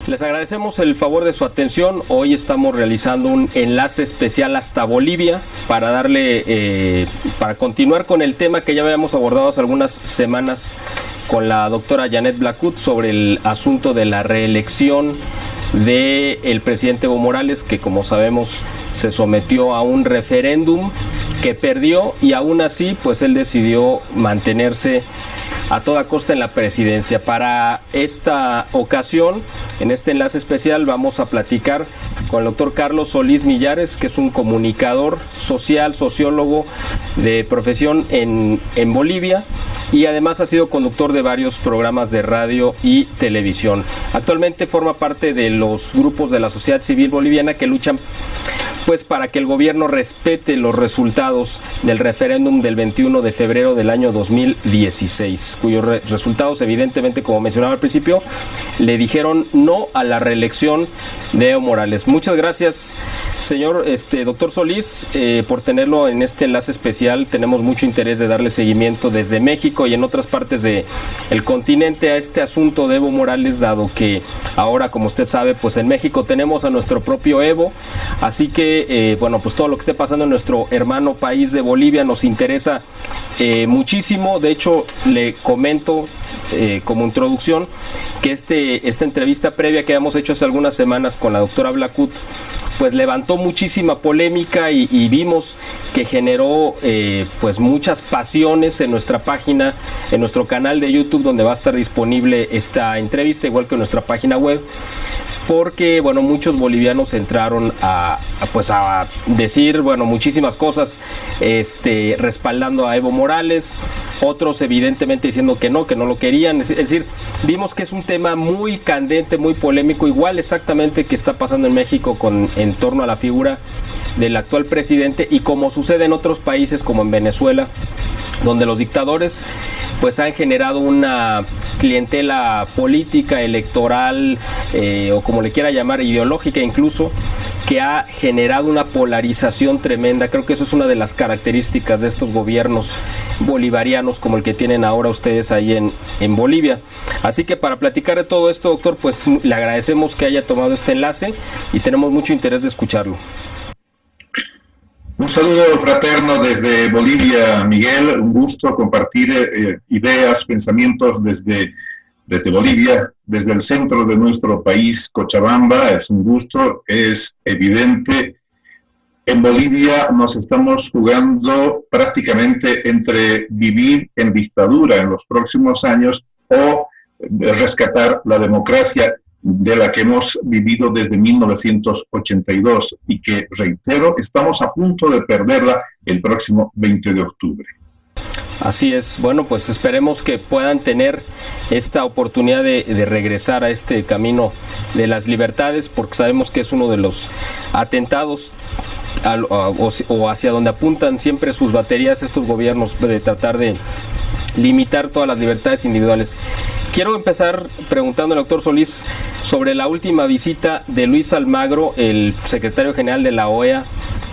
Les agradecemos el favor de su atención. Hoy estamos realizando un enlace especial hasta Bolivia para para continuar con el tema que ya habíamos abordado hace algunas semanas con la doctora Janet Blackwood sobre el asunto de la reelección del presidente Evo Morales, que como sabemos se sometió a un referéndum que perdió y aún así pues él decidió mantenerse a toda costa en la presidencia. Para esta ocasión, en este enlace especial, vamos a platicar con el doctor Carlos Solís Millares, que es un comunicador social, sociólogo de profesión en Bolivia, y además ha sido conductor de varios programas de radio y televisión. Actualmente forma parte de los grupos de la sociedad civil boliviana que luchan pues para que el gobierno respete los resultados del referéndum del 21 de febrero del año 2016, cuyos resultados evidentemente, como mencionaba al principio, le dijeron no a la reelección de Evo Morales. Muchas gracias, señor doctor Solís, por tenerlo en este enlace especial. Tenemos mucho interés de darle seguimiento desde México y en otras partes del continente a este asunto de Evo Morales, dado que ahora, como usted sabe, pues en México tenemos a nuestro propio Evo, así que bueno, pues todo lo que esté pasando en nuestro hermano país de Bolivia nos interesa muchísimo. De hecho, le comento como introducción que esta entrevista previa que habíamos hecho hace algunas semanas con la doctora Blackwood pues levantó muchísima polémica y vimos que generó pues muchas pasiones en nuestra página, en nuestro canal de YouTube, donde va a estar disponible esta entrevista, igual que en nuestra página web, porque bueno, muchos bolivianos entraron a decir bueno, muchísimas cosas respaldando a Evo Morales, otros evidentemente diciendo que no lo querían. Es decir, vimos que es un tema muy candente, muy polémico, igual exactamente que está pasando en México en torno a la figura del actual presidente, y como sucede en otros países como en Venezuela, donde los dictadores pues han generado una clientela política, electoral, o como le quiera llamar, ideológica incluso, que ha generado una polarización tremenda. Creo que eso es una de las características de estos gobiernos bolivarianos como el que tienen ahora ustedes ahí en Bolivia. Así que para platicar de todo esto, doctor, pues le agradecemos que haya tomado este enlace y tenemos mucho interés de escucharlo. Un saludo fraterno desde Bolivia, Miguel. Un gusto compartir ideas, pensamientos desde Bolivia, desde el centro de nuestro país, Cochabamba. Es un gusto, es evidente. En Bolivia nos estamos jugando prácticamente entre vivir en dictadura en los próximos años o rescatar la democracia de la que hemos vivido desde 1982 y que, reitero, estamos a punto de perderla el próximo 20 de octubre. Así es. Bueno, pues esperemos que puedan tener esta oportunidad de regresar a este camino de las libertades, porque sabemos que es uno de los atentados o hacia donde apuntan siempre sus baterías estos gobiernos, de tratar de limitar todas las libertades individuales. Quiero empezar preguntándole al doctor Solís sobre la última visita de Luis Almagro, el secretario general de la OEA,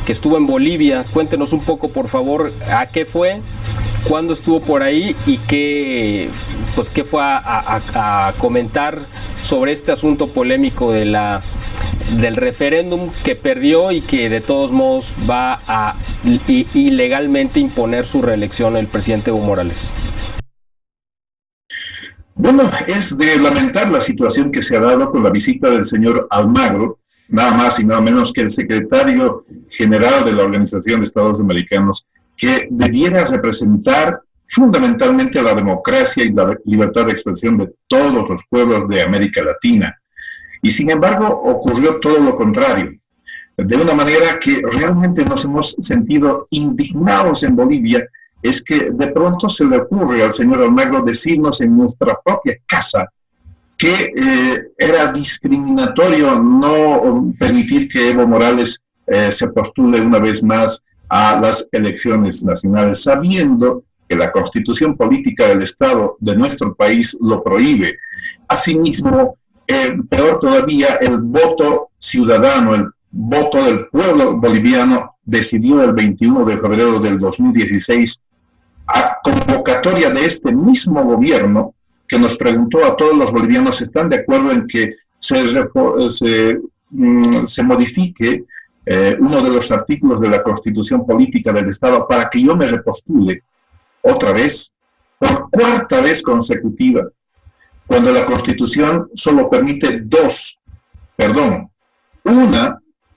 que estuvo en Bolivia. Cuéntenos un poco, por favor, a qué fue, cuándo estuvo por ahí y qué fue a comentar sobre este asunto polémico del referéndum que perdió y que de todos modos va a ilegalmente imponer su reelección el presidente Evo Morales. Bueno, es de lamentar la situación que se ha dado con la visita del señor Almagro, nada más y nada menos que el secretario general de la Organización de Estados Americanos, que debiera representar fundamentalmente la democracia y la libertad de expresión de todos los pueblos de América Latina. Y sin embargo ocurrió todo lo contrario, de una manera que realmente nos hemos sentido indignados en Bolivia. Es que de pronto se le ocurre al señor Almagro decirnos en nuestra propia casa que era discriminatorio no permitir que Evo Morales se postule una vez más a las elecciones nacionales, sabiendo que la Constitución Política del Estado de nuestro país lo prohíbe. Asimismo, peor todavía, el voto ciudadano, el voto del pueblo boliviano decidió el 21 de febrero del 2016 a convocatoria de este mismo gobierno, que nos preguntó a todos los bolivianos: ¿están de acuerdo en que se modifique uno de los artículos de la Constitución Política del Estado para que yo me repostule otra vez, por cuarta vez consecutiva, cuando la Constitución solo permite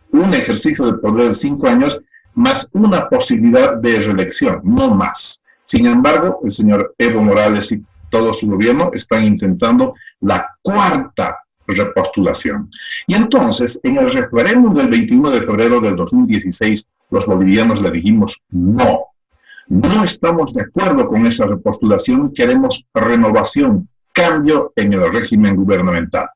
un ejercicio de poder de 5 años más una posibilidad de reelección, no más. Sin embargo, el señor Evo Morales y todo su gobierno están intentando la cuarta repostulación. Y entonces, en el referéndum del 21 de febrero del 2016, los bolivianos le dijimos no. No estamos de acuerdo con esa repostulación, queremos renovación, cambio en el régimen gubernamental.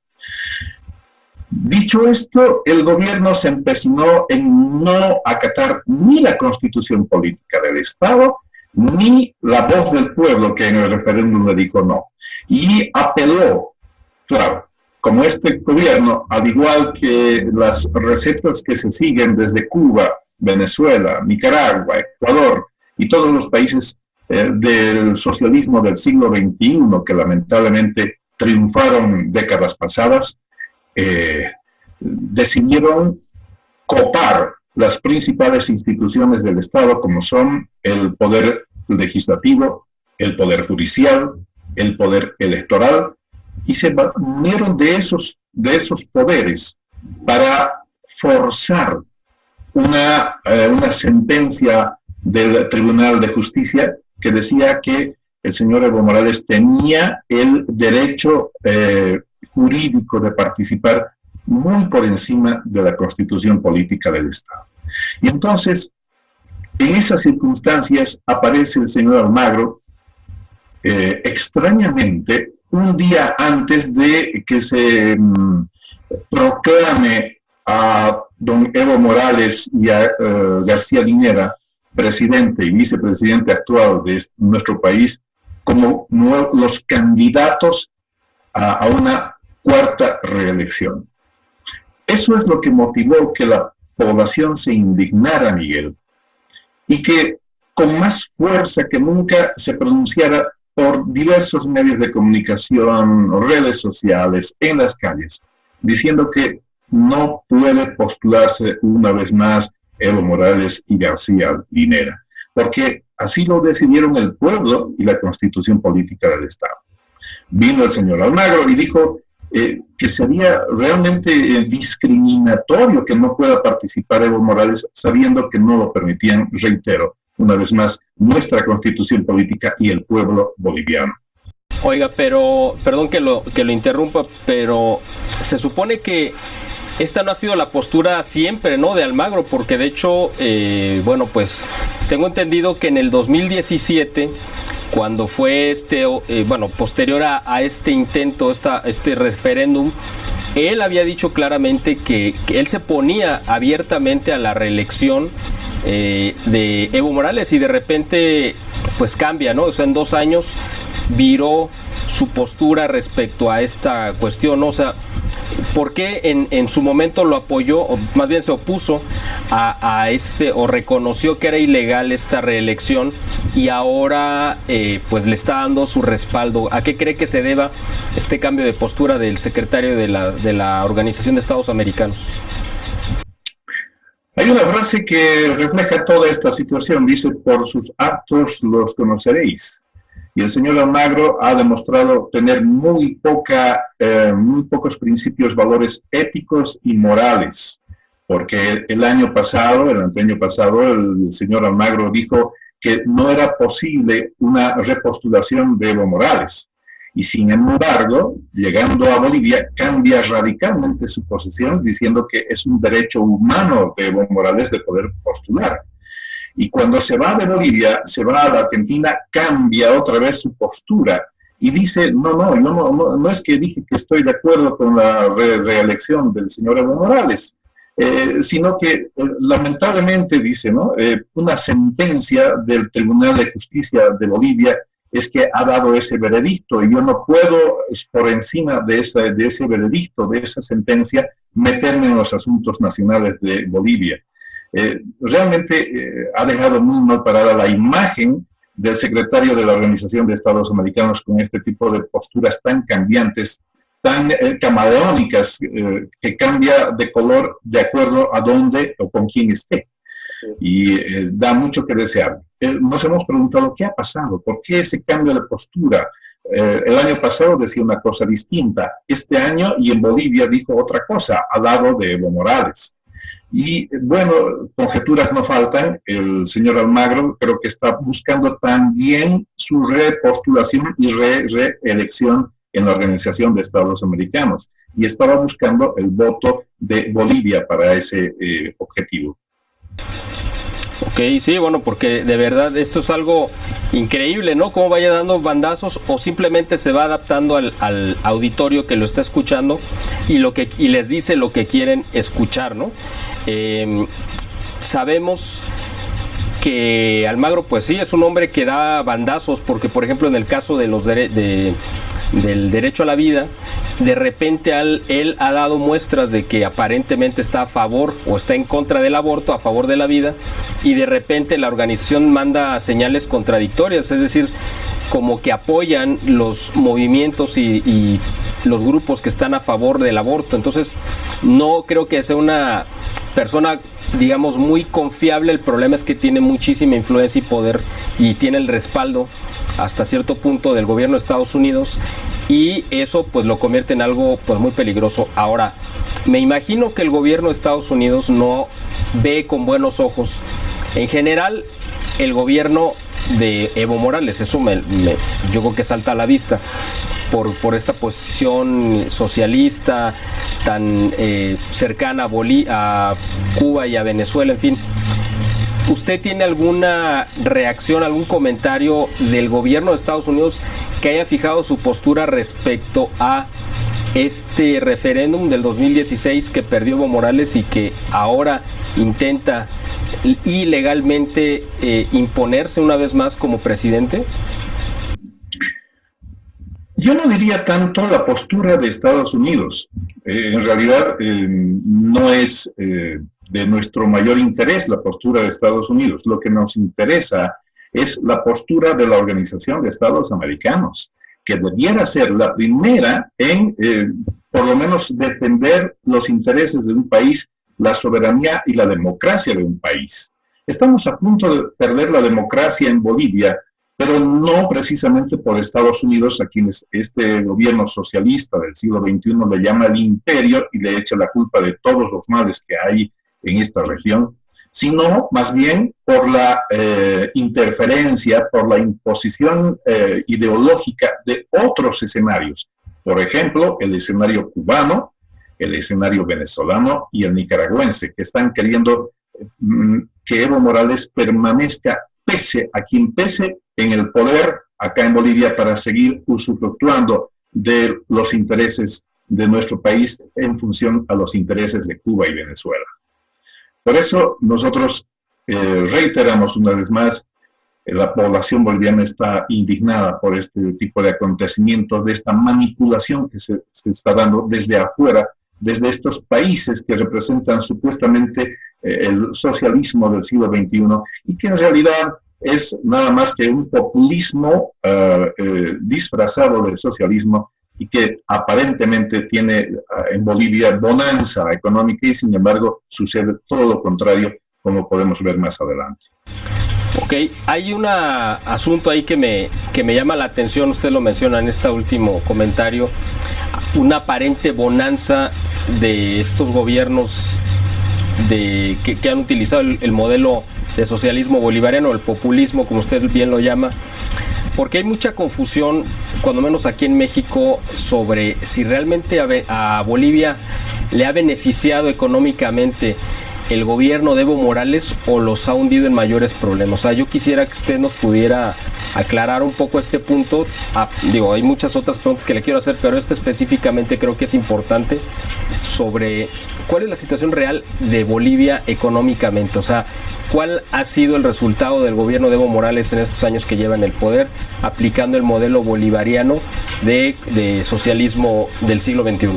Dicho esto, el gobierno se empecinó en no acatar ni la Constitución Política del Estado, ni la voz del pueblo que en el referéndum le dijo no. Y apeló, claro, como este gobierno, al igual que las recetas que se siguen desde Cuba, Venezuela, Nicaragua, Ecuador y todos los países del socialismo del siglo XXI, que lamentablemente triunfaron décadas pasadas, decidieron copar las principales instituciones del Estado, como son el poder legislativo, el poder judicial, el poder electoral, y se valieron de esos poderes para forzar una sentencia del Tribunal de Justicia que decía que el señor Evo Morales tenía el derecho jurídico de participar muy por encima de la Constitución Política del Estado. Y entonces, en esas circunstancias, aparece el señor Almagro, extrañamente, un día antes de que se proclame a don Evo Morales y a García Linera, presidente y vicepresidente actual de nuestro país, como los candidatos a una cuarta reelección. Eso es lo que motivó que la población se indignara, Miguel, y que con más fuerza que nunca se pronunciara por diversos medios de comunicación, redes sociales, en las calles, diciendo que no puede postularse una vez más Evo Morales y García Linera, porque así lo decidieron el pueblo y la Constitución Política del Estado. Vino el señor Almagro y dijo que sería realmente discriminatorio que no pueda participar Evo Morales, sabiendo que no lo permitían, reitero, una vez más, nuestra Constitución Política y el pueblo boliviano. Oiga, pero, perdón que lo interrumpa, pero se supone que esta no ha sido la postura siempre, ¿no?, de Almagro, porque de hecho, bueno, pues tengo entendido que en el 2017, cuando fue posterior a este intento, este referéndum, él había dicho claramente que él se ponía abiertamente a la reelección de Evo Morales, y de repente pues cambia, ¿no? O sea, en 2 años viró su postura respecto a esta cuestión, ¿no? O sea, ¿por qué en su momento lo apoyó, o más bien se opuso o reconoció que era ilegal esta reelección, y ahora pues le está dando su respaldo? ¿A qué cree que se deba este cambio de postura del secretario de la Organización de Estados Americanos? Hay una frase que refleja toda esta situación, dice: por sus actos los conoceréis. Y el señor Almagro ha demostrado tener muy pocos principios, valores éticos y morales, porque el anteaño pasado, el señor Almagro dijo que no era posible una repostulación de Evo Morales. Y sin embargo, llegando a Bolivia, cambia radicalmente su posición, diciendo que es un derecho humano de Evo Morales de poder postular. Y cuando se va de Bolivia, se va a la Argentina, cambia otra vez su postura y dice: no es que dije que estoy de acuerdo con la reelección del señor Evo Morales, sino que lamentablemente, dice, ¿no?, una sentencia del Tribunal de Justicia de Bolivia es que ha dado ese veredicto, y yo no puedo, por encima de ese veredicto, de esa sentencia, meterme en los asuntos nacionales de Bolivia. Realmente ha dejado muy mal parada la imagen del secretario de la Organización de Estados Americanos con este tipo de posturas tan cambiantes, tan camaleónicas, que cambia de color de acuerdo a dónde o con quién esté. Y da mucho que desear. Nos hemos preguntado qué ha pasado, por qué ese cambio de postura. El año pasado decía una cosa distinta, este año y en Bolivia dijo otra cosa, al lado de Evo Morales. Y bueno, conjeturas no faltan. El señor Almagro creo que está buscando también su repostulación y reelección en la Organización de Estados Americanos. Y estaba buscando el voto de Bolivia para ese objetivo. Ok, sí, bueno, porque de verdad esto es algo increíble, ¿no? Cómo vaya dando bandazos o simplemente se va adaptando al auditorio que lo está escuchando y les dice lo que quieren escuchar, ¿no? Sabemos que Almagro, pues sí, es un hombre que da bandazos, porque por ejemplo en el caso de los del derecho a la vida, de repente él ha dado muestras de que aparentemente está a favor o está en contra del aborto, a favor de la vida, y de repente la organización manda señales contradictorias, es decir, como que apoyan los movimientos y los grupos que están a favor del aborto. Entonces no creo que sea una persona, digamos, muy confiable. El problema es que tiene muchísima influencia y poder y tiene el respaldo hasta cierto punto del gobierno de Estados Unidos, y eso pues lo convierte en algo pues muy peligroso. Ahora, me imagino que el gobierno de Estados Unidos no ve con buenos ojos en general el gobierno de Evo Morales. Eso yo creo que salta a la vista por esta posición socialista tan cercana a Cuba y a Venezuela, en fin. ¿Usted tiene alguna reacción, algún comentario del gobierno de Estados Unidos que haya fijado su postura respecto a este referéndum del 2016 que perdió Evo Morales y que ahora intenta ilegalmente imponerse una vez más como presidente? Yo no diría tanto la postura de Estados Unidos. En realidad no es de nuestro mayor interés la postura de Estados Unidos. Lo que nos interesa es la postura de la Organización de Estados Americanos, que debiera ser la primera en, por lo menos, defender los intereses de un país, la soberanía y la democracia de un país. Estamos a punto de perder la democracia en Bolivia, pero no precisamente por Estados Unidos, a quienes este gobierno socialista del siglo XXI le llama el imperio y le echa la culpa de todos los males que hay en esta región, sino más bien por la interferencia, por la imposición ideológica de otros escenarios. Por ejemplo, el escenario cubano, el escenario venezolano y el nicaragüense, que están queriendo que Evo Morales permanezca, pese a quien pese, en el poder acá en Bolivia para seguir usufructuando de los intereses de nuestro país en función a los intereses de Cuba y Venezuela. Por eso nosotros reiteramos una vez más, la población boliviana está indignada por este tipo de acontecimientos, de esta manipulación que se está dando desde afuera, desde estos países que representan supuestamente el socialismo del siglo XXI y que en realidad es nada más que un populismo disfrazado de socialismo y que aparentemente tiene en Bolivia bonanza económica y sin embargo sucede todo lo contrario, como podemos ver más adelante. Ok, hay un asunto ahí que me llama la atención, usted lo menciona en este último comentario, una aparente bonanza de estos gobiernos que han utilizado el modelo de socialismo bolivariano, el populismo, como usted bien lo llama, porque hay mucha confusión, cuando menos aquí en México, sobre si realmente a Bolivia le ha beneficiado económicamente el gobierno de Evo Morales o los ha hundido en mayores problemas. O sea, yo quisiera que usted nos pudiera aclarar un poco este punto. Hay muchas otras preguntas que le quiero hacer, pero específicamente creo que es importante, sobre cuál es la situación real de Bolivia económicamente. O sea, cuál ha sido el resultado del gobierno de Evo Morales en estos años que lleva en el poder, aplicando el modelo bolivariano de socialismo del siglo XXI.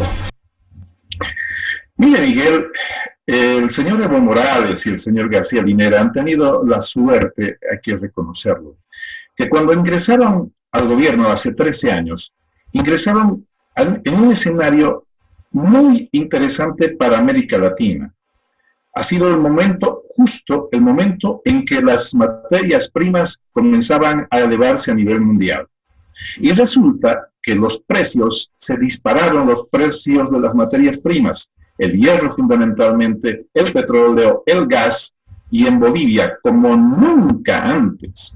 Mire, Miguel, el señor Evo Morales y el señor García Linera han tenido la suerte, hay que reconocerlo, que cuando ingresaron al gobierno hace 13 años, ingresaron en un escenario muy interesante para América Latina. Ha sido el momento, justo el momento en que las materias primas comenzaban a elevarse a nivel mundial. Y resulta que los precios, se dispararon los precios de las materias primas, el hierro fundamentalmente, el petróleo, el gas, y en Bolivia, como nunca antes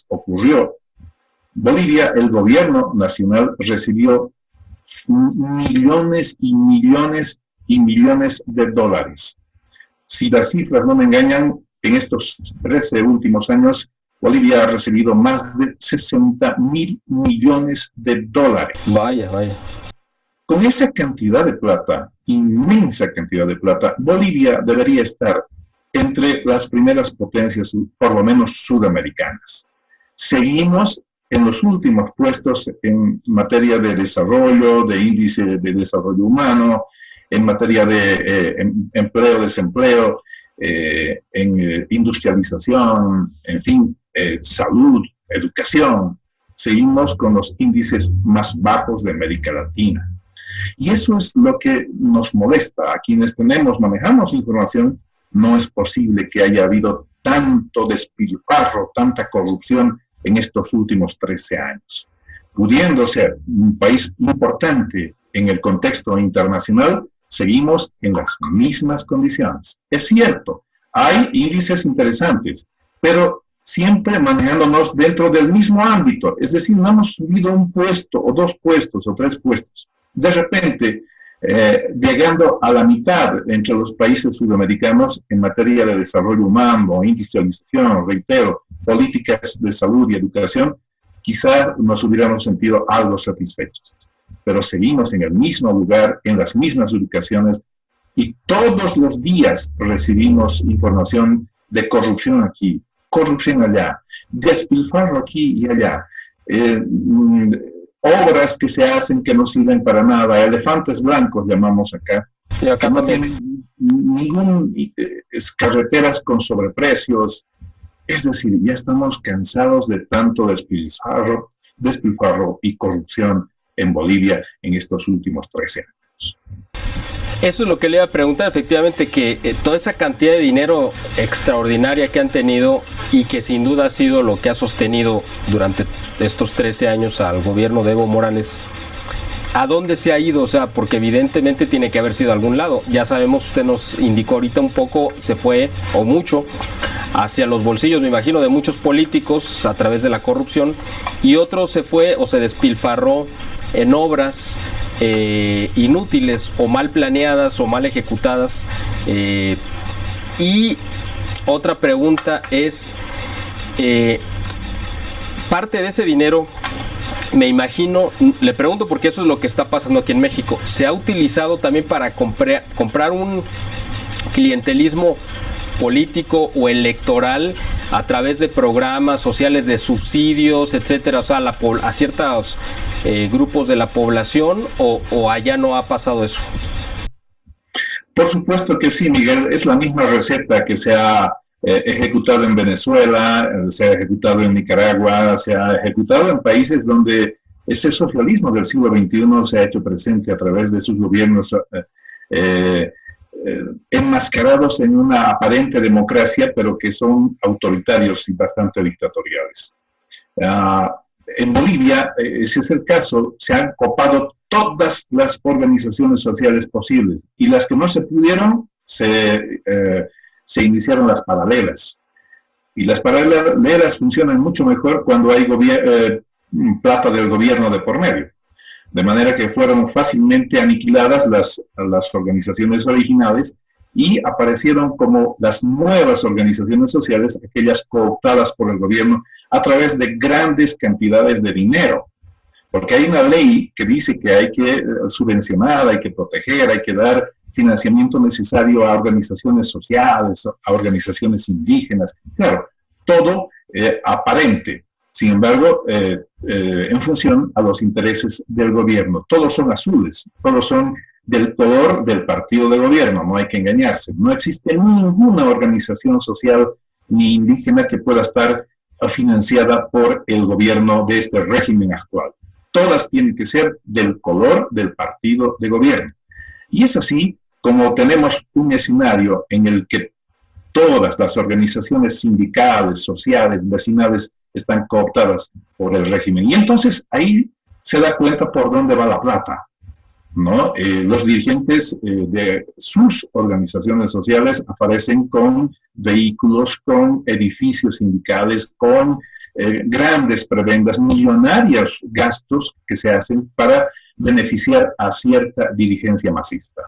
ocurrió, Bolivia, el gobierno nacional recibió millones y millones y millones de dólares. Si las cifras no me engañan, en estos 13 últimos años, Bolivia ha recibido más de 60.000 millones de dólares. Vaya. Con esa cantidad de plata, inmensa cantidad de plata, Bolivia debería estar entre las primeras potencias, por lo menos sudamericanas. Seguimos en los últimos puestos en materia de desarrollo, de índice de desarrollo humano, en materia de empleo, desempleo, en industrialización, en fin, salud, educación. Seguimos con los índices más bajos de América Latina. Y eso es lo que nos molesta. A quienes manejamos información, no es posible que haya habido tanto despilfarro, tanta corrupción en estos últimos 13 años. Pudiendo ser un país importante en el contexto internacional, seguimos en las mismas condiciones. Es cierto, hay índices interesantes, pero siempre manejándonos dentro del mismo ámbito. Es decir, no hemos subido un puesto, o 2 puestos, o 3 puestos. De repente, llegando a la mitad entre los países sudamericanos en materia de desarrollo humano, industrialización, reitero, políticas de salud y educación, quizá nos hubiéramos sentido algo satisfechos. Pero seguimos en el mismo lugar, en las mismas ubicaciones, y todos los días recibimos información de corrupción aquí, corrupción allá, despilfarro aquí y allá, obras que se hacen que no sirven para nada, elefantes blancos llamamos acá, y acá no también tienen ningún, carreteras con sobreprecios. Es decir, ya estamos cansados de tanto despilfarro y corrupción en Bolivia en estos últimos 13 años. Eso es lo que le iba a preguntar, efectivamente, que toda esa cantidad de dinero extraordinaria que han tenido y que sin duda ha sido lo que ha sostenido durante estos 13 años al gobierno de Evo Morales, ¿a dónde se ha ido? O sea, porque evidentemente tiene que haber sido a algún lado. Ya sabemos, usted nos indicó ahorita un poco, se fue, o mucho, hacia los bolsillos, me imagino, de muchos políticos a través de la corrupción, y otro se fue o se despilfarró en obras inútiles o mal planeadas o mal ejecutadas. Y otra pregunta es, parte de ese dinero, me imagino, le pregunto porque eso es lo que está pasando aquí en México, ¿se ha utilizado también para comprar un clientelismo político o electoral a través de programas sociales, de subsidios, etcétera, o sea, a ciertos grupos de la población, o allá no ha pasado eso? Por supuesto que sí, Miguel, es la misma receta que se ha ejecutado en Venezuela, se ha ejecutado en Nicaragua, se ha ejecutado en países donde ese socialismo del siglo XXI se ha hecho presente a través de sus gobiernos enmascarados en una aparente democracia, pero que son autoritarios y bastante dictatoriales. En Bolivia, ese es el caso, se han copado todas las organizaciones sociales posibles, y las que no se pudieron, se iniciaron las paralelas. Y las paralelas funcionan mucho mejor cuando hay plata del gobierno de por medio. De manera que fueron fácilmente aniquiladas las organizaciones originales y aparecieron como las nuevas organizaciones sociales, aquellas cooptadas por el gobierno a través de grandes cantidades de dinero. Porque hay una ley que dice que hay que subvencionar, hay que proteger, hay que dar financiamiento necesario a organizaciones sociales, a organizaciones indígenas. Claro, todo aparente. Sin embargo, en función a los intereses del gobierno. Todos son azules, todos son del color del partido de gobierno, no hay que engañarse. No existe ninguna organización social ni indígena que pueda estar financiada por el gobierno de este régimen actual. todas tienen que ser del color del partido de gobierno. Y es así como tenemos un escenario en el que todas las organizaciones sindicales, sociales, vecinales están cooptadas por el régimen. Y entonces ahí se da cuenta por dónde va la plata, ¿no? Los dirigentes de sus organizaciones sociales aparecen con vehículos, con edificios sindicales, con grandes prebendas, millonarios gastos que se hacen para beneficiar a cierta dirigencia masista.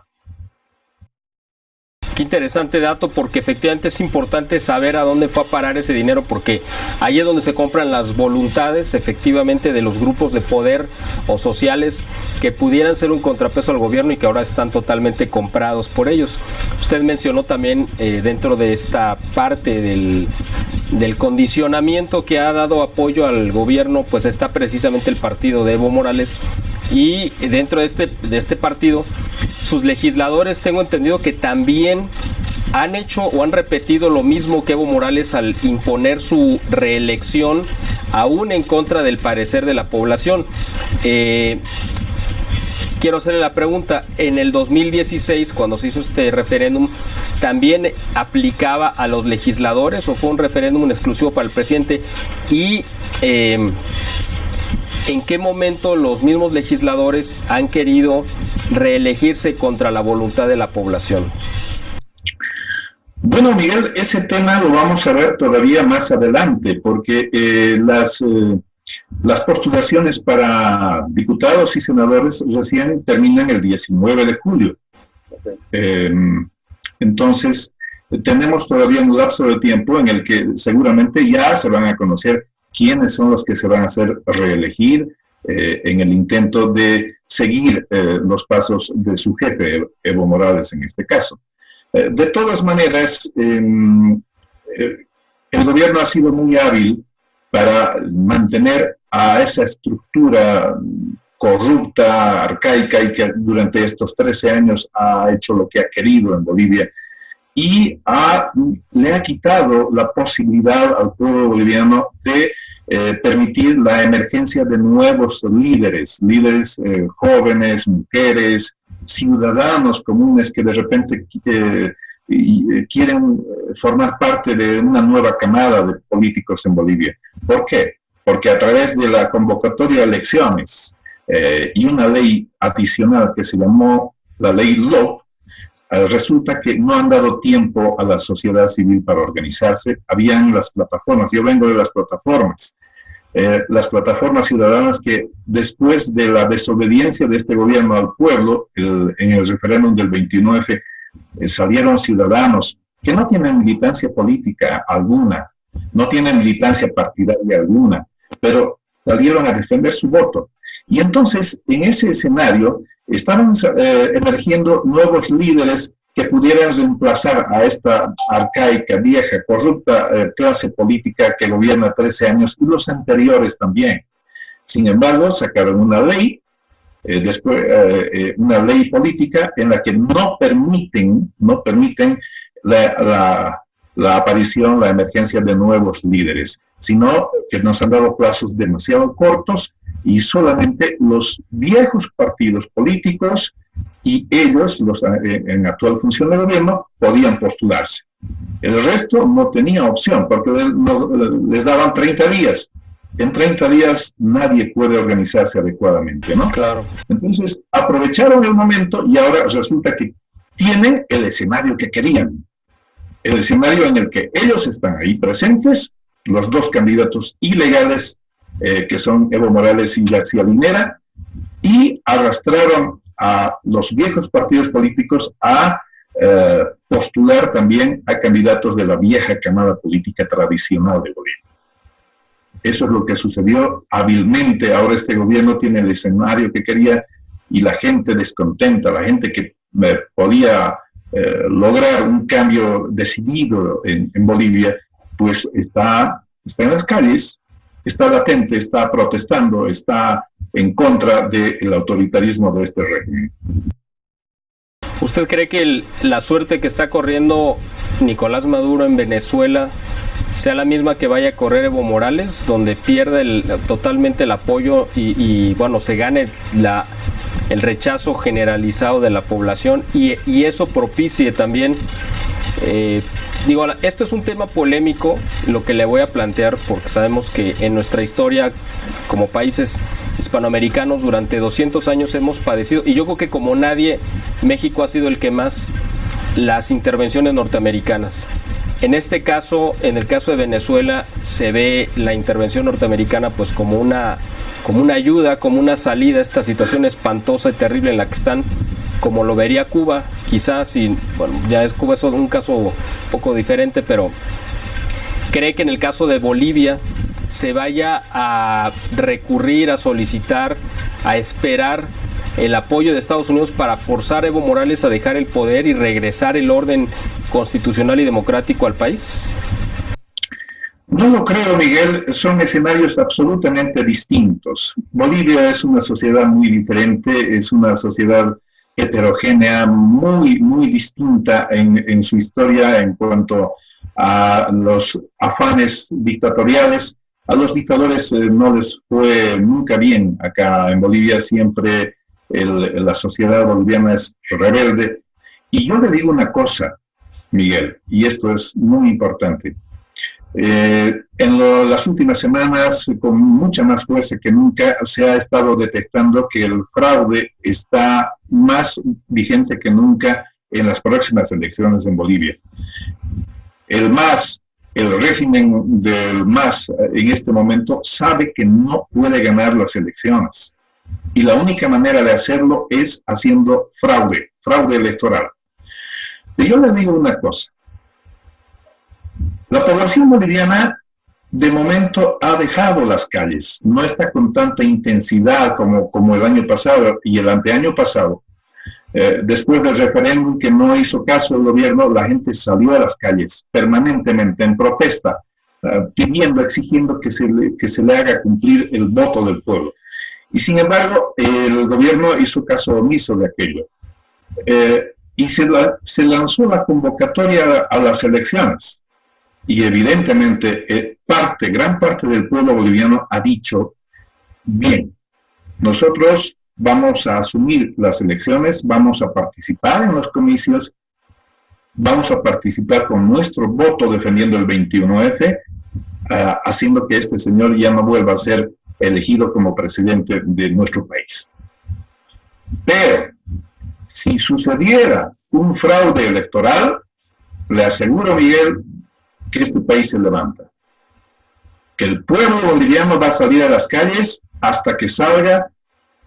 Qué interesante dato, porque efectivamente es importante saber a dónde fue a parar ese dinero, porque ahí es donde se compran las voluntades efectivamente de los grupos de poder o sociales que pudieran ser un contrapeso al gobierno y que ahora están totalmente comprados por ellos. Usted mencionó también dentro de esta parte del condicionamiento que ha dado apoyo al gobierno, pues está precisamente el partido de Evo Morales, y dentro de este partido sus legisladores, tengo entendido que también han hecho o han repetido lo mismo que Evo Morales al imponer su reelección, aún en contra del parecer de la población. Quiero hacerle la pregunta, en el 2016, cuando se hizo este referéndum, ¿también aplicaba a los legisladores o fue un referéndum exclusivo para el presidente? Y ¿en qué momento los mismos legisladores han querido reelegirse contra la voluntad de la población? Bueno, Miguel, ese tema lo vamos a ver todavía más adelante, porque las postulaciones para diputados y senadores recién terminan el 19 de julio. Entonces, tenemos todavía un lapso de tiempo en el que seguramente ya se van a conocer quiénes son los que se van a hacer reelegir en el intento de seguir los pasos de su jefe, Evo Morales en este caso. De todas maneras, el gobierno ha sido muy hábil para mantener a esa estructura corrupta, arcaica, y que durante estos 13 años ha hecho lo que ha querido en Bolivia, y le ha quitado la posibilidad al pueblo boliviano de permitir la emergencia de nuevos líderes jóvenes, mujeres, ciudadanos comunes que de repente quieren formar parte de una nueva camada de políticos en Bolivia. ¿Por qué? Porque a través de la convocatoria de elecciones y una ley adicional que se llamó la ley LOP, resulta que no han dado tiempo a la sociedad civil para organizarse. Habían las plataformas, yo vengo de las plataformas ciudadanas que después de la desobediencia de este gobierno al pueblo, en el referéndum del 29, salieron ciudadanos que no tienen militancia política alguna, no tienen militancia partidaria alguna, pero salieron a defender su voto. Y entonces, en ese escenario, estaban emergiendo nuevos líderes que pudieran reemplazar a esta arcaica, vieja, corrupta clase política que gobierna 13 años, y los anteriores también. Sin embargo, sacaron una ley, una ley política en la que no permiten la aparición, la emergencia de nuevos líderes, sino que nos han dado plazos demasiado cortos, y solamente los viejos partidos políticos y ellos, en actual función de gobierno, podían postularse. El resto no tenía opción, porque les daban 30 días. En 30 días nadie puede organizarse adecuadamente, ¿no? Claro. Entonces, aprovecharon el momento y ahora resulta que tienen el escenario que querían. El escenario en el que ellos están ahí presentes, los dos candidatos ilegales, que son Evo Morales y García Linera, y arrastraron a los viejos partidos políticos a postular también a candidatos de la vieja camada política tradicional de Bolivia. Eso es lo que sucedió hábilmente. Ahora este gobierno tiene el escenario que quería y la gente descontenta, la gente que podía lograr un cambio decidido en Bolivia, pues está en las calles, está latente, está protestando, está en contra del autoritarismo de este régimen. ¿Usted cree que la suerte que está corriendo Nicolás Maduro en Venezuela sea la misma que vaya a correr Evo Morales, donde pierde totalmente el apoyo y bueno, se gane el rechazo generalizado de la población y eso propicie también, esto es un tema polémico, lo que le voy a plantear, porque sabemos que en nuestra historia como países hispanoamericanos durante 200 años hemos padecido, y yo creo que como nadie, México ha sido el que más, las intervenciones norteamericanas. En este caso, en el caso de Venezuela, se ve la intervención norteamericana pues como una ayuda, como una salida a esta situación espantosa y terrible en la que están, como lo vería Cuba, quizás, y bueno, ya es Cuba, es un caso un poco diferente, pero cree que en el caso de Bolivia se vaya a recurrir, a solicitar, a esperar el apoyo de Estados Unidos para forzar a Evo Morales a dejar el poder y regresar el orden constitucional y democrático al país? No lo creo, Miguel. Son escenarios absolutamente distintos. Bolivia es una sociedad muy diferente, es una sociedad heterogénea, muy, muy distinta en su historia en cuanto a los afanes dictatoriales. A los dictadores no les fue nunca bien acá en Bolivia, siempre la sociedad boliviana es rebelde. Y yo le digo una cosa, Miguel, y esto es muy importante. Las últimas semanas, con mucha más fuerza que nunca, se ha estado detectando que el fraude está más vigente que nunca en las próximas elecciones en Bolivia. El régimen del MAS en este momento sabe que no puede ganar las elecciones. Y la única manera de hacerlo es haciendo fraude electoral. Y yo le digo una cosa. La población boliviana de momento ha dejado las calles, no está con tanta intensidad como el año pasado y el anteaño pasado. Después del referéndum que no hizo caso el gobierno, la gente salió a las calles permanentemente en protesta, pidiendo, exigiendo que se le haga cumplir el voto del pueblo. Y sin embargo, el gobierno hizo caso omiso de aquello. Y se lanzó la convocatoria a las elecciones. Y evidentemente gran parte del pueblo boliviano ha dicho, bien, nosotros vamos a asumir las elecciones, vamos a participar en los comicios, vamos a participar con nuestro voto defendiendo el 21F, haciendo que este señor ya no vuelva a ser elegido como presidente de nuestro país. Pero, si sucediera un fraude electoral, le aseguro, Miguel, que este país se levanta. Que el pueblo boliviano va a salir a las calles hasta que salga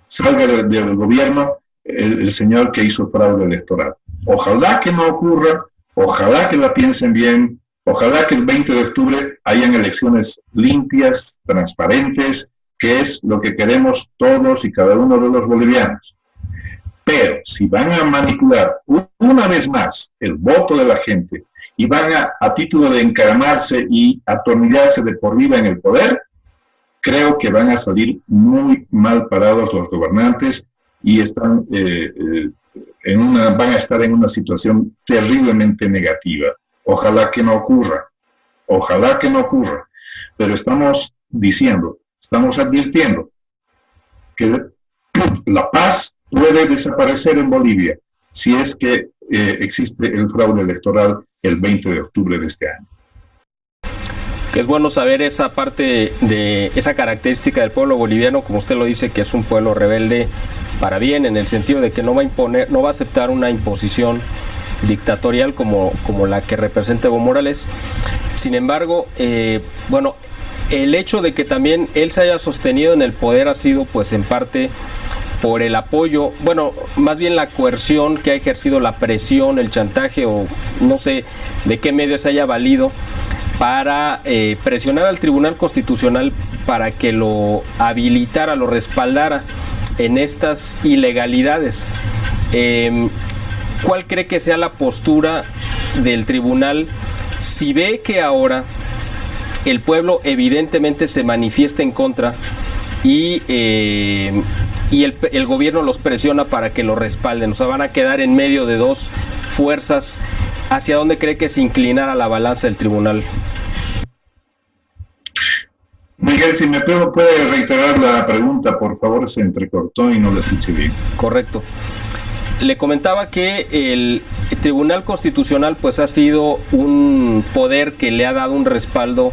del gobierno el señor que hizo fraude electoral. Ojalá que no ocurra, ojalá que la piensen bien, ojalá que el 20 de octubre hayan elecciones limpias, transparentes, que es lo que queremos todos y cada uno de los bolivianos. Pero si van a manipular una vez más el voto de la gente y van a título de encaramarse y atornillarse de por vida en el poder, creo que van a salir muy mal parados los gobernantes y van a estar en una situación terriblemente negativa. Ojalá que no ocurra, pero estamos advirtiendo que la paz puede desaparecer en Bolivia si es que existe el fraude electoral el 20 de octubre de este año. Que es bueno saber esa parte de esa característica del pueblo boliviano, como usted lo dice, que es un pueblo rebelde para bien, en el sentido de que no va a aceptar una imposición dictatorial como la que representa Evo Morales. Sin embargo, el hecho de que también él se haya sostenido en el poder ha sido pues en parte por el apoyo, más bien la coerción que ha ejercido, la presión, el chantaje, o no sé de qué medio se haya valido para presionar al Tribunal Constitucional para que lo habilitara, lo respaldara en estas ilegalidades. ¿Cuál cree que sea la postura del tribunal si ve que ahora el pueblo evidentemente se manifiesta en contra y el gobierno los presiona para que lo respalden? O sea, van a quedar en medio de dos fuerzas. ¿Hacia dónde cree que se inclinara la balanza del tribunal? Si me puede reiterar la pregunta, por favor, se entrecortó y no la escuché bien. Correcto. Le comentaba que el Tribunal Constitucional pues ha sido un poder que le ha dado un respaldo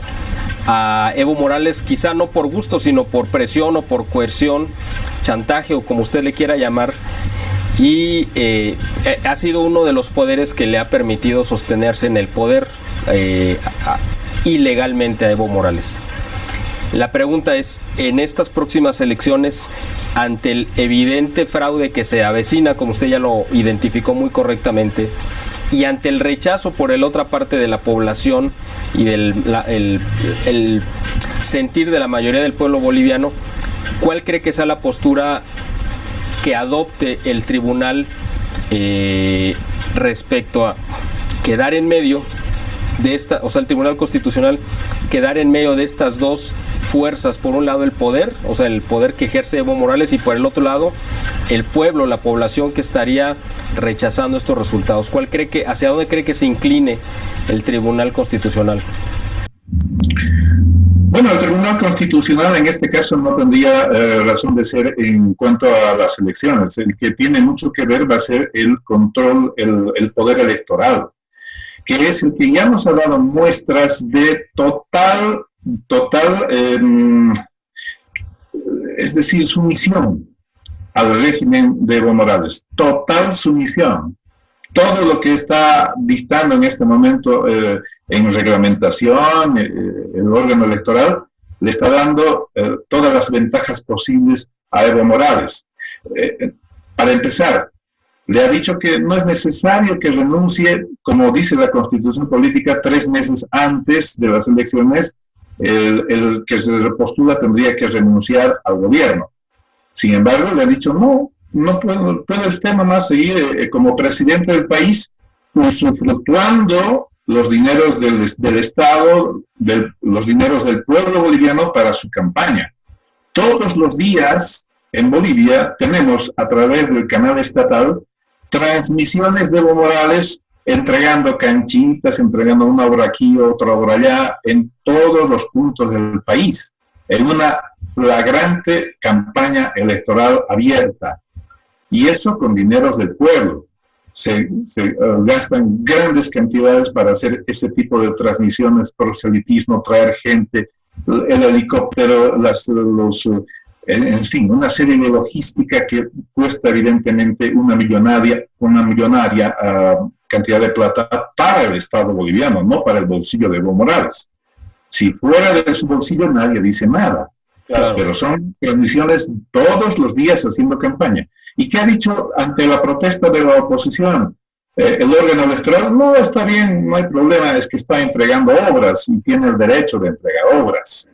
a Evo Morales, quizá no por gusto, sino por presión o por coerción, chantaje o como usted le quiera llamar, y ha sido uno de los poderes que le ha permitido sostenerse en el poder ilegalmente a Evo Morales. La pregunta es, en estas próximas elecciones, ante el evidente fraude que se avecina, como usted ya lo identificó muy correctamente, y ante el rechazo por la otra parte de la población y el sentir de la mayoría del pueblo boliviano, ¿cuál cree que sea la postura que adopte el tribunal respecto a quedar en medio de esta, o sea, el Tribunal Constitucional quedar en medio de estas dos fuerzas? Por un lado el poder, o sea, el poder que ejerce Evo Morales, y por el otro lado el pueblo, la población que estaría rechazando estos resultados. ¿Hacia dónde cree que se incline el Tribunal Constitucional? Bueno, el Tribunal Constitucional en este caso no tendría razón de ser en cuanto a las elecciones. El que tiene mucho que ver va a ser el control, el poder electoral, que es el que ya nos ha dado muestras de total, es decir, sumisión al régimen de Evo Morales. Total sumisión. Todo lo que está dictando en este momento en reglamentación, el órgano electoral, le está dando todas las ventajas posibles a Evo Morales. Para empezar, le ha dicho que no es necesario que renuncie, como dice la Constitución Política, 3 meses antes de las elecciones. El que se repostula tendría que renunciar al gobierno. Sin embargo, le ha dicho, no puede usted nomás seguir como presidente del país usufructuando los dineros del Estado, los dineros del pueblo boliviano para su campaña. Todos los días en Bolivia tenemos a través del canal estatal transmisiones de Evo Morales entregando canchitas, entregando una obra aquí, otra obra allá, en todos los puntos del país, en una flagrante campaña electoral abierta. Y eso con dineros del pueblo. Se gastan grandes cantidades para hacer ese tipo de transmisiones, proselitismo, traer gente, el helicóptero, en fin, una serie de logística que cuesta evidentemente una millonaria cantidad de plata para el Estado boliviano, no para el bolsillo de Evo Morales. Si fuera de su bolsillo nadie dice nada, claro. Pero son transmisiones todos los días haciendo campaña. ¿Y qué ha dicho ante la protesta de la oposición? El órgano electoral, no, está bien, no hay problema, es que está entregando obras y tiene el derecho de entregar obras,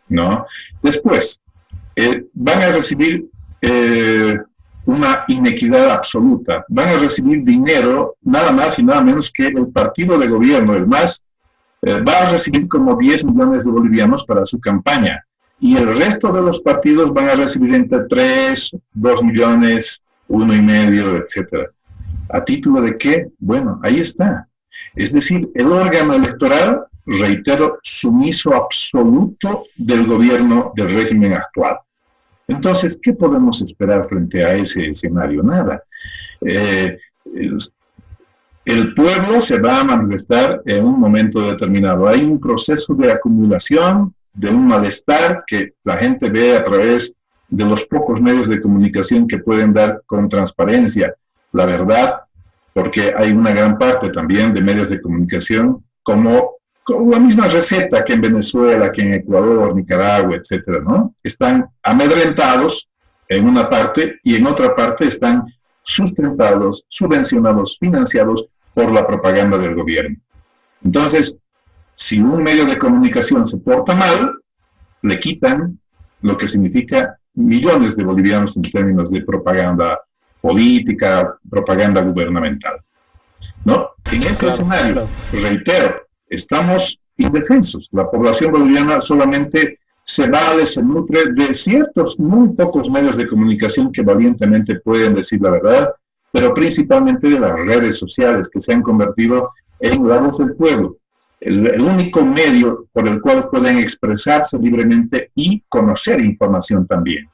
¿no? Después, van a recibir una inequidad absoluta. Van a recibir dinero, nada más y nada menos que el partido de gobierno, el MAS, va a recibir como 10 millones de bolivianos para su campaña. Y el resto de los partidos van a recibir entre 3, 2 millones, 1,5, etc. ¿A título de qué? Bueno, ahí está. Es decir, el órgano electoral, reitero, sumiso absoluto del gobierno del régimen actual. Entonces, ¿qué podemos esperar frente a ese escenario? Nada. El pueblo se va a manifestar en un momento determinado. Hay un proceso de acumulación de un malestar que la gente ve a través de los pocos medios de comunicación que pueden dar con transparencia la verdad, porque hay una gran parte también de medios de comunicación como la misma receta que en Venezuela, que en Ecuador, Nicaragua, etcétera, ¿no? Están amedrentados en una parte y en otra parte están sustentados, subvencionados, financiados por la propaganda del gobierno. Entonces, si un medio de comunicación se porta mal, le quitan lo que significa millones de bolivianos en términos de propaganda política, propaganda gubernamental, ¿no? En ese escenario, reitero, estamos indefensos. La población boliviana solamente se vale, se nutre de ciertos muy pocos medios de comunicación que valientemente pueden decir la verdad, pero principalmente de las redes sociales que se han convertido en la voz del pueblo. el único medio por el cual pueden expresarse libremente y conocer información también.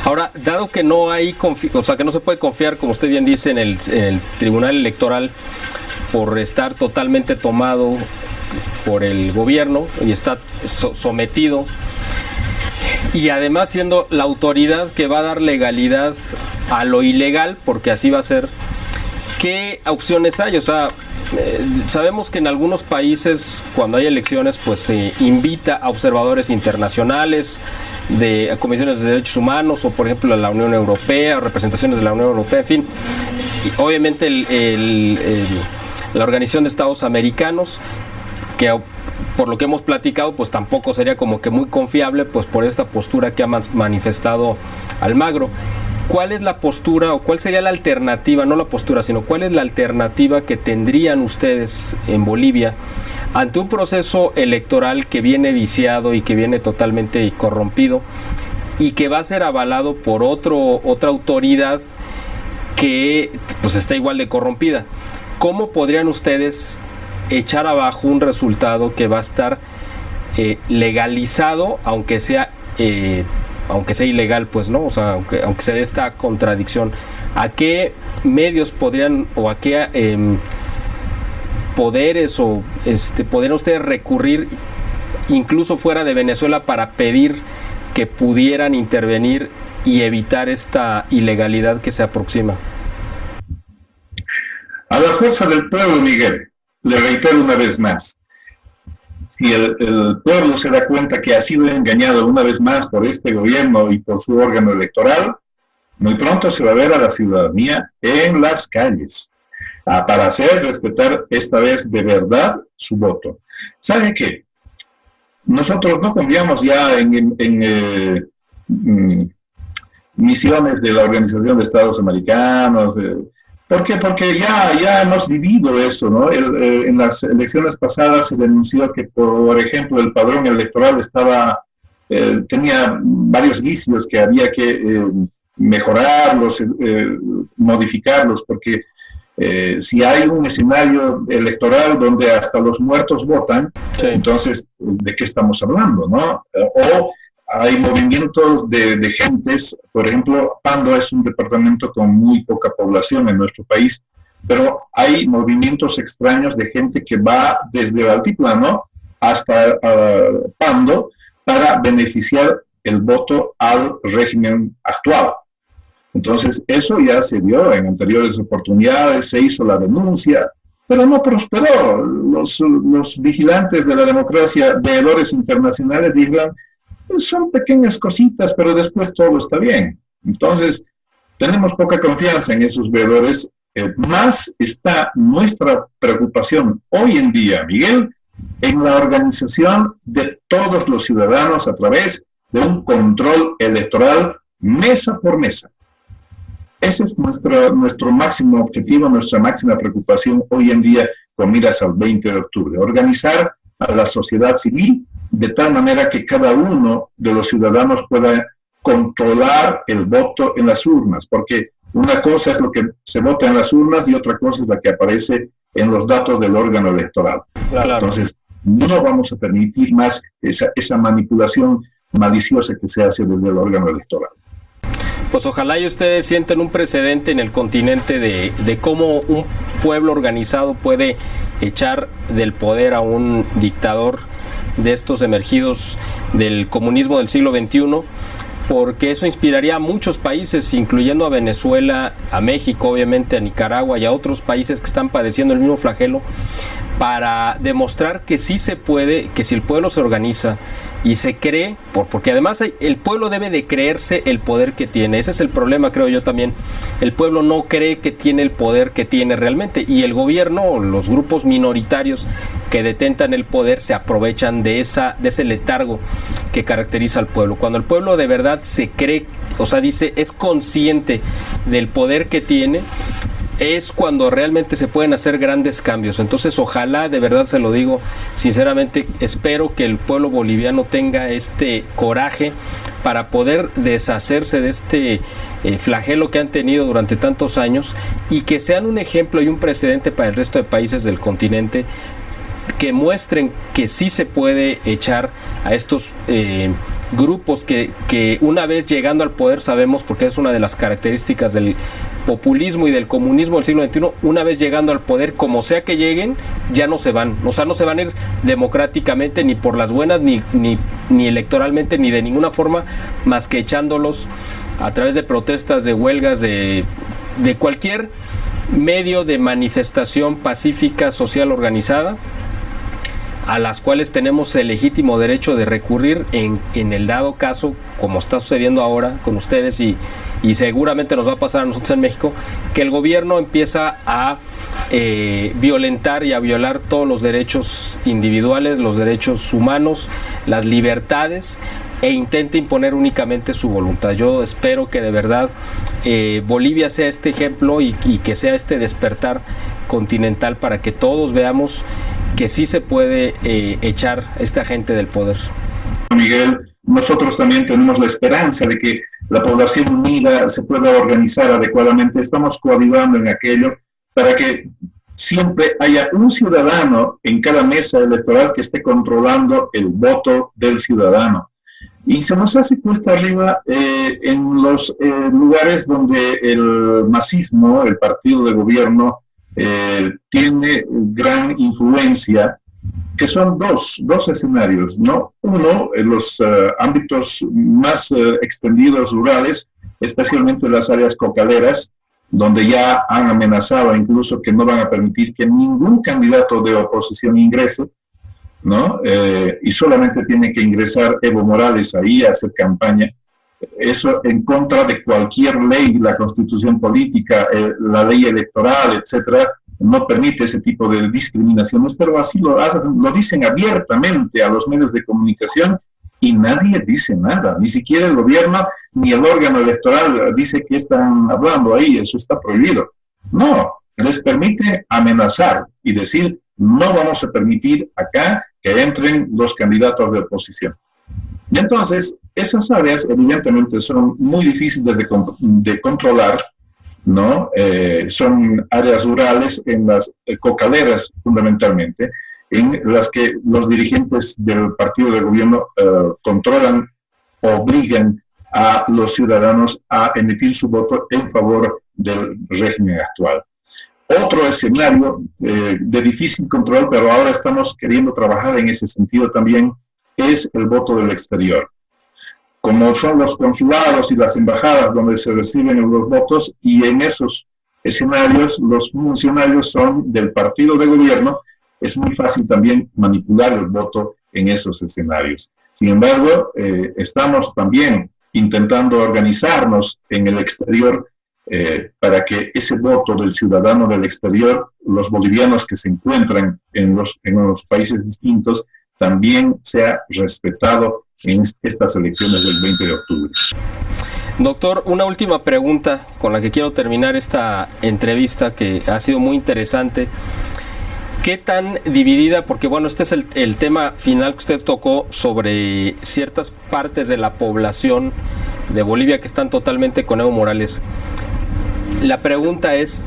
Ahora, dado que no hay, o sea, que no se puede confiar, como usted bien dice, en el Tribunal Electoral por estar totalmente tomado por el gobierno y está sometido, y además siendo la autoridad que va a dar legalidad a lo ilegal, porque así va a ser, ¿qué opciones hay? O sea, sabemos que en algunos países cuando hay elecciones pues se invita a observadores internacionales, a comisiones de derechos humanos, o por ejemplo a la Unión Europea, o representaciones de la Unión Europea, en fin, y obviamente la Organización de Estados Americanos, que por lo que hemos platicado pues tampoco sería como que muy confiable, pues por esta postura que ha manifestado Almagro. ¿Cuál es la postura o cuál sería la alternativa, no la postura, sino cuál es la alternativa que tendrían ustedes en Bolivia ante un proceso electoral que viene viciado y que viene totalmente corrompido y que va a ser avalado por otra autoridad que pues está igual de corrompida? ¿Cómo podrían ustedes echar abajo un resultado que va a estar legalizado, aunque sea ilegal, pues, ¿no? O sea, aunque se dé esta contradicción? ¿A qué medios podrían, o a qué poderes podrían ustedes recurrir, incluso fuera de Venezuela, para pedir que pudieran intervenir y evitar esta ilegalidad que se aproxima? A la fuerza del pueblo, Miguel, le reitero una vez más. Si el pueblo se da cuenta que ha sido engañado una vez más por este gobierno y por su órgano electoral, muy pronto se va a ver a la ciudadanía en las calles para hacer respetar esta vez de verdad su voto. ¿Sabe qué? Nosotros no confiamos ya en misiones de la Organización de Estados Americanos. ¿Por qué? Porque ya hemos vivido eso, ¿no? En las elecciones pasadas se denunció que, por ejemplo, el padrón electoral tenía varios vicios que había que mejorarlos, modificarlos, porque si hay un escenario electoral donde hasta los muertos votan, sí, entonces, ¿de qué estamos hablando, no? O hay movimientos de gentes, por ejemplo, Pando es un departamento con muy poca población en nuestro país, pero hay movimientos extraños de gente que va desde el altiplano hasta Pando para beneficiar el voto al régimen actual. Entonces, eso ya se dio en anteriores oportunidades, se hizo la denuncia, pero no prosperó. Los vigilantes de la democracia, veedores internacionales, dijeron: son pequeñas cositas, pero después todo está bien. Entonces, tenemos poca confianza en esos veedores. Más está nuestra preocupación hoy en día, Miguel, en la organización de todos los ciudadanos a través de un control electoral mesa por mesa. Ese es nuestro máximo objetivo, nuestra máxima preocupación hoy en día con miras al 20 de octubre. Organizar a la sociedad civil de tal manera que cada uno de los ciudadanos pueda controlar el voto en las urnas, porque una cosa es lo que se vota en las urnas y otra cosa es la que aparece en los datos del órgano electoral. Claro. Entonces, no vamos a permitir más esa manipulación maliciosa que se hace desde el órgano electoral. Pues ojalá y ustedes sienten un precedente en el continente de cómo un pueblo organizado puede echar del poder a un dictador de estos emergidos del comunismo del siglo XXI, porque eso inspiraría a muchos países, incluyendo a Venezuela, a México, obviamente, a Nicaragua y a otros países que están padeciendo el mismo flagelo, para demostrar que sí se puede, que si el pueblo se organiza y se cree, porque además el pueblo debe de creerse el poder que tiene. Ese es el problema, creo yo también. El pueblo no cree que tiene el poder que tiene realmente, y el gobierno, los grupos minoritarios que detentan el poder, se aprovechan de ese letargo que caracteriza al pueblo. Cuando el pueblo de verdad se cree, o sea, es consciente del poder que tiene, es cuando realmente se pueden hacer grandes cambios. Entonces, ojalá, de verdad se lo digo sinceramente, espero que el pueblo boliviano tenga este coraje para poder deshacerse de este flagelo que han tenido durante tantos años, y que sean un ejemplo y un precedente para el resto de países del continente, que muestren que sí se puede echar a estos grupos que una vez llegando al poder, sabemos, porque es una de las características del populismo y del comunismo del siglo XXI, una vez llegando al poder, como sea que lleguen, ya no se van. O sea, no se van a ir democráticamente, ni por las buenas, ni electoralmente, ni de ninguna forma, más que echándolos a través de protestas, de huelgas, de cualquier medio de manifestación pacífica, social, organizada, a las cuales tenemos el legítimo derecho de recurrir en el dado caso, como está sucediendo ahora con ustedes y seguramente nos va a pasar a nosotros en México, que el gobierno empieza a violentar y a violar todos los derechos individuales, los derechos humanos, las libertades, e intenta imponer únicamente su voluntad. Yo espero que de verdad Bolivia sea este ejemplo y que sea este despertar continental para que todos veamos que sí se puede echar a esta gente del poder. Miguel, nosotros también tenemos la esperanza de que la población unida se pueda organizar adecuadamente. Estamos coadyuvando en aquello para que siempre haya un ciudadano en cada mesa electoral que esté controlando el voto del ciudadano. Y se nos hace cuesta arriba en los lugares donde el masismo, el partido de gobierno, tiene gran influencia, que son dos escenarios, ¿no? Uno, en los ámbitos más extendidos rurales, especialmente en las áreas cocaleras, donde ya han amenazado incluso que no van a permitir que ningún candidato de oposición ingrese, ¿no? Y solamente tiene que ingresar Evo Morales ahí a hacer campaña. Eso en contra de cualquier ley, la constitución política, la ley electoral, etcétera, no permite ese tipo de discriminaciones, pero así lo dicen abiertamente a los medios de comunicación y nadie dice nada, ni siquiera el gobierno ni el órgano electoral dice que están hablando ahí, eso está prohibido. No, les permite amenazar y decir, no vamos a permitir acá que entren los candidatos de oposición. Y entonces, esas áreas evidentemente son muy difíciles de controlar, ¿no? Son áreas rurales, en las cocaleras fundamentalmente, en las que los dirigentes del partido de gobierno controlan, obligan a los ciudadanos a emitir su voto en favor del régimen actual. Otro escenario de difícil control, pero ahora estamos queriendo trabajar en ese sentido también, es el voto del exterior. Como son los consulados y las embajadas donde se reciben los votos, y en esos escenarios los funcionarios son del partido de gobierno, es muy fácil también manipular el voto en esos escenarios. Sin embargo, estamos también intentando organizarnos en el exterior para que ese voto del ciudadano del exterior, los bolivianos que se encuentran en los países distintos, también sea respetado en estas elecciones del 20 de octubre. Doctor, una última pregunta con la que quiero terminar esta entrevista, que ha sido muy interesante. ¿Qué tan dividida? Porque bueno, este es el tema final que usted tocó sobre ciertas partes de la población de Bolivia que están totalmente con Evo Morales. La pregunta es,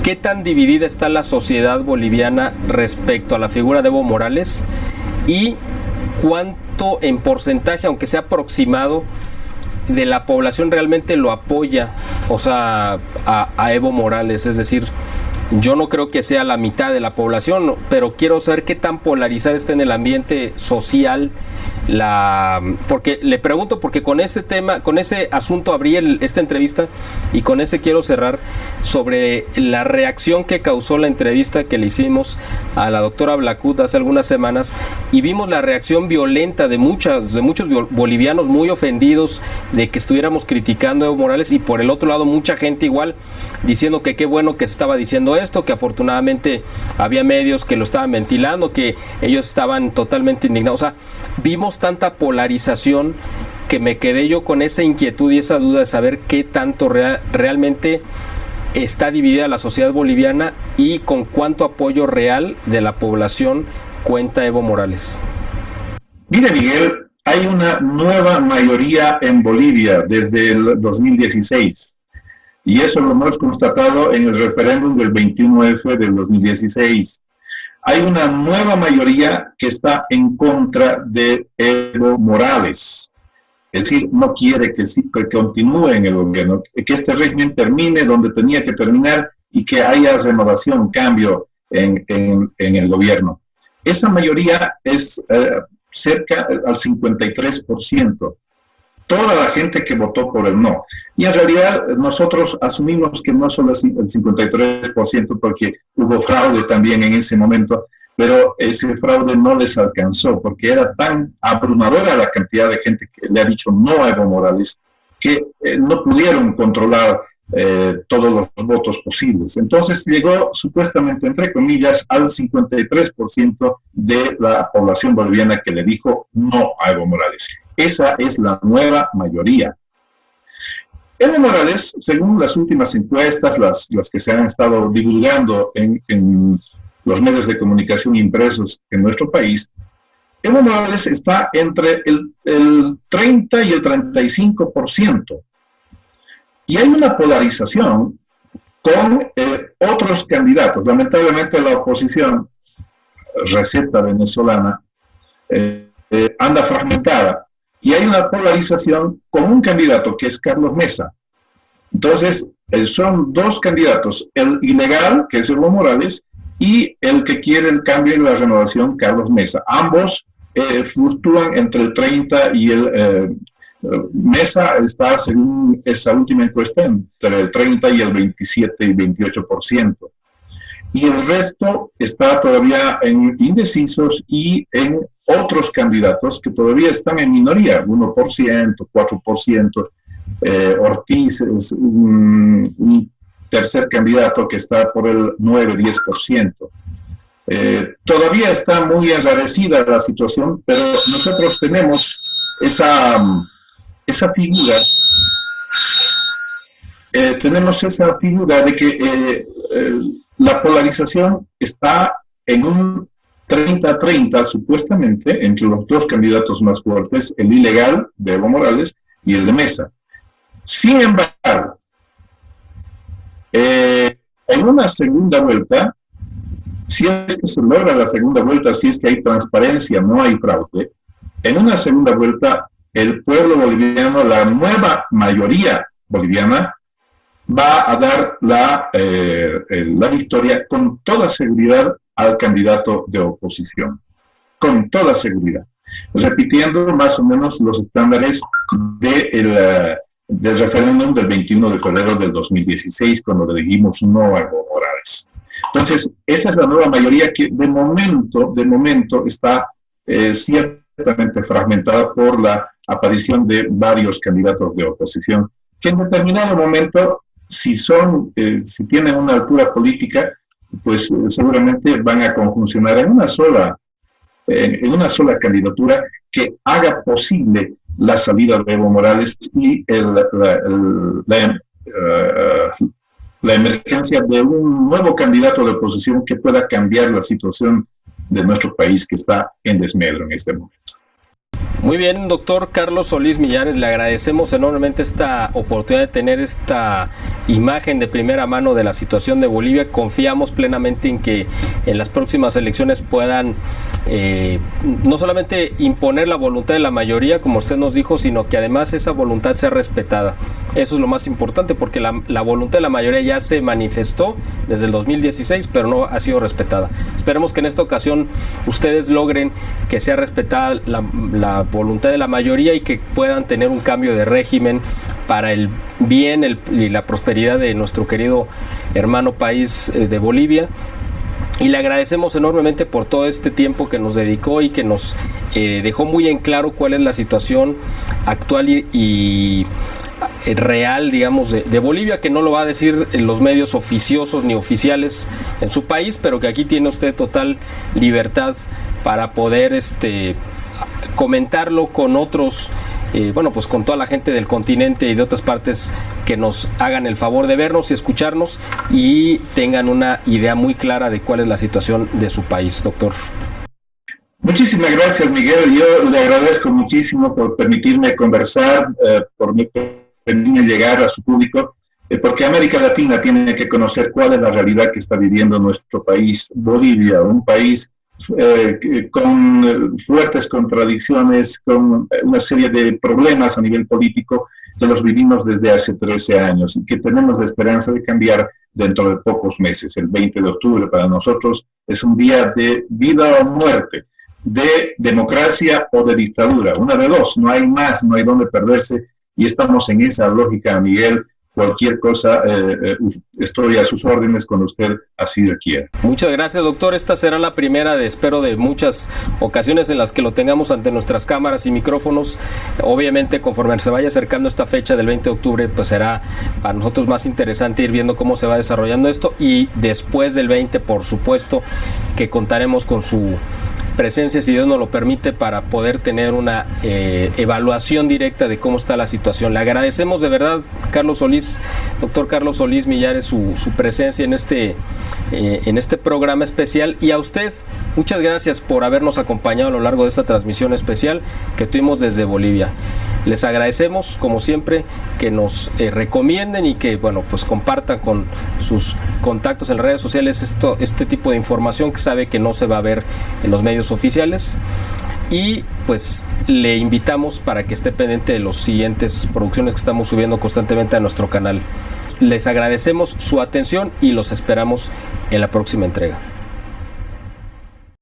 ¿qué tan dividida está la sociedad boliviana respecto a la figura de Evo Morales? ¿Y cuánto en porcentaje, aunque sea aproximado, de la población realmente lo apoya, o sea, a Evo Morales? Es decir, yo no creo que sea la mitad de la población, pero quiero saber qué tan polarizada está en el ambiente social porque le pregunto, porque con este tema, con ese asunto abrí esta entrevista y con ese quiero cerrar, sobre la reacción que causó la entrevista que le hicimos a la doctora Blacut hace algunas semanas, y vimos la reacción violenta de muchos bolivianos muy ofendidos de que estuviéramos criticando a Evo Morales, y por el otro lado mucha gente igual diciendo que qué bueno que se estaba diciendo esto, que afortunadamente había medios que lo estaban ventilando, que ellos estaban totalmente indignados. O sea, vimos tanta polarización que me quedé yo con esa inquietud y esa duda de saber qué tanto realmente está dividida la sociedad boliviana y con cuánto apoyo real de la población cuenta Evo Morales. Mire, Miguel, hay una nueva mayoría en Bolivia desde el 2016. Y eso lo hemos constatado en el referéndum del 21F del 2016. hay una nueva mayoría que está en contra de Evo Morales. Es decir, no quiere que continúe en el gobierno, que este régimen termine donde tenía que terminar y que haya renovación, cambio en el gobierno. Esa mayoría es cerca al 53%. Toda la gente que votó por el no. Y en realidad nosotros asumimos que no solo el 53%, porque hubo fraude también en ese momento, pero ese fraude no les alcanzó, porque era tan abrumadora la cantidad de gente que le ha dicho no a Evo Morales, que no pudieron controlar todos los votos posibles. Entonces llegó supuestamente, entre comillas, al 53% de la población boliviana que le dijo no a Evo Morales. Esa es la nueva mayoría. Evo Morales, según las últimas encuestas, las que se han estado divulgando en los medios de comunicación impresos en nuestro país, Evo Morales está entre el 30 y el 35%. Y hay una polarización con otros candidatos. Lamentablemente la oposición, receta venezolana, anda fragmentada. Y hay una polarización con un candidato que es Carlos Mesa. Entonces, son dos candidatos, el ilegal, que es Evo Morales, y el que quiere el cambio y la renovación, Carlos Mesa. Ambos fluctúan entre el 30 y el... Mesa está, según esa última encuesta, entre el 30 y el 27 y 28%. Y el resto está todavía en indecisos y en otros candidatos que todavía están en minoría, 1%, 4%. Ortiz es un tercer candidato que está por el 9-10%. Todavía está muy enrarecida la situación, pero nosotros tenemos esa figura de que la polarización está en un 30-30 supuestamente entre los dos candidatos más fuertes, el ilegal de Evo Morales y el de Mesa. Sin embargo, en una segunda vuelta, si es que se logra la segunda vuelta, si es que hay transparencia, no hay fraude, en una segunda vuelta el pueblo boliviano, la nueva mayoría boliviana, va a dar la victoria con toda seguridad al candidato de oposición. Con toda seguridad. Repitiendo más o menos los estándares del referéndum del 21 de febrero del 2016, cuando le dijimos no a Evo Morales. Entonces, esa es la nueva mayoría que de momento está ciertamente fragmentada por la aparición de varios candidatos de oposición, que en determinado momento, si tienen una altura política, pues seguramente van a conjuncionar en una sola candidatura que haga posible la salida de Evo Morales y la emergencia de un nuevo candidato de oposición que pueda cambiar la situación de nuestro país, que está en desmedro en este momento. Muy bien, doctor Carlos Solís Millares, le agradecemos enormemente esta oportunidad de tener esta imagen de primera mano de la situación de Bolivia. Confiamos plenamente en que en las próximas elecciones puedan no solamente imponer la voluntad de la mayoría, como usted nos dijo, sino que además esa voluntad sea respetada. Eso es lo más importante, porque la voluntad de la mayoría ya se manifestó desde el 2016, pero no ha sido respetada. Esperemos que en esta ocasión ustedes logren que sea respetada la voluntad de la mayoría y que puedan tener un cambio de régimen para el bien y la prosperidad de nuestro querido hermano país de Bolivia. Y le agradecemos enormemente por todo este tiempo que nos dedicó y que nos dejó muy en claro cuál es la situación actual y real, digamos, de Bolivia, que no lo va a decir en los medios oficiosos ni oficiales en su país, pero que aquí tiene usted total libertad para poder comentarlo con otros, pues con toda la gente del continente y de otras partes que nos hagan el favor de vernos y escucharnos y tengan una idea muy clara de cuál es la situación de su país, doctor. Muchísimas gracias, Miguel. Yo le agradezco muchísimo por permitirme conversar, por permitirme llegar a su público. porque América Latina tiene que conocer cuál es la realidad que está viviendo nuestro país, Bolivia, un país con fuertes contradicciones, con una serie de problemas a nivel político que los vivimos desde hace 13 años y que tenemos la esperanza de cambiar dentro de pocos meses. El 20 de octubre para nosotros es un día de vida o muerte, de democracia o de dictadura, una de dos, no hay más, no hay dónde perderse y estamos en esa lógica, Miguel. Cualquier cosa, estoy a sus órdenes cuando usted así lo quiera. Muchas gracias, doctor. Esta será la primera espero de muchas ocasiones en las que lo tengamos ante nuestras cámaras y micrófonos. Obviamente, conforme se vaya acercando esta fecha del 20 de octubre, pues será para nosotros más interesante ir viendo cómo se va desarrollando esto. Y después del 20, por supuesto, que contaremos con su presencia, si Dios nos lo permite, para poder tener una evaluación directa de cómo está la situación. Le agradecemos de verdad, Carlos Solís, doctor Carlos Solís Millares, su presencia en este programa especial, y a usted, muchas gracias por habernos acompañado a lo largo de esta transmisión especial que tuvimos desde Bolivia. Les agradecemos, como siempre, que nos recomienden y que, bueno, pues compartan con sus contactos en redes sociales este tipo de información que sabe que no se va a ver en los medios oficiales. Y pues le invitamos para que esté pendiente de las siguientes producciones que estamos subiendo constantemente a nuestro canal. Les agradecemos su atención y los esperamos en la próxima entrega.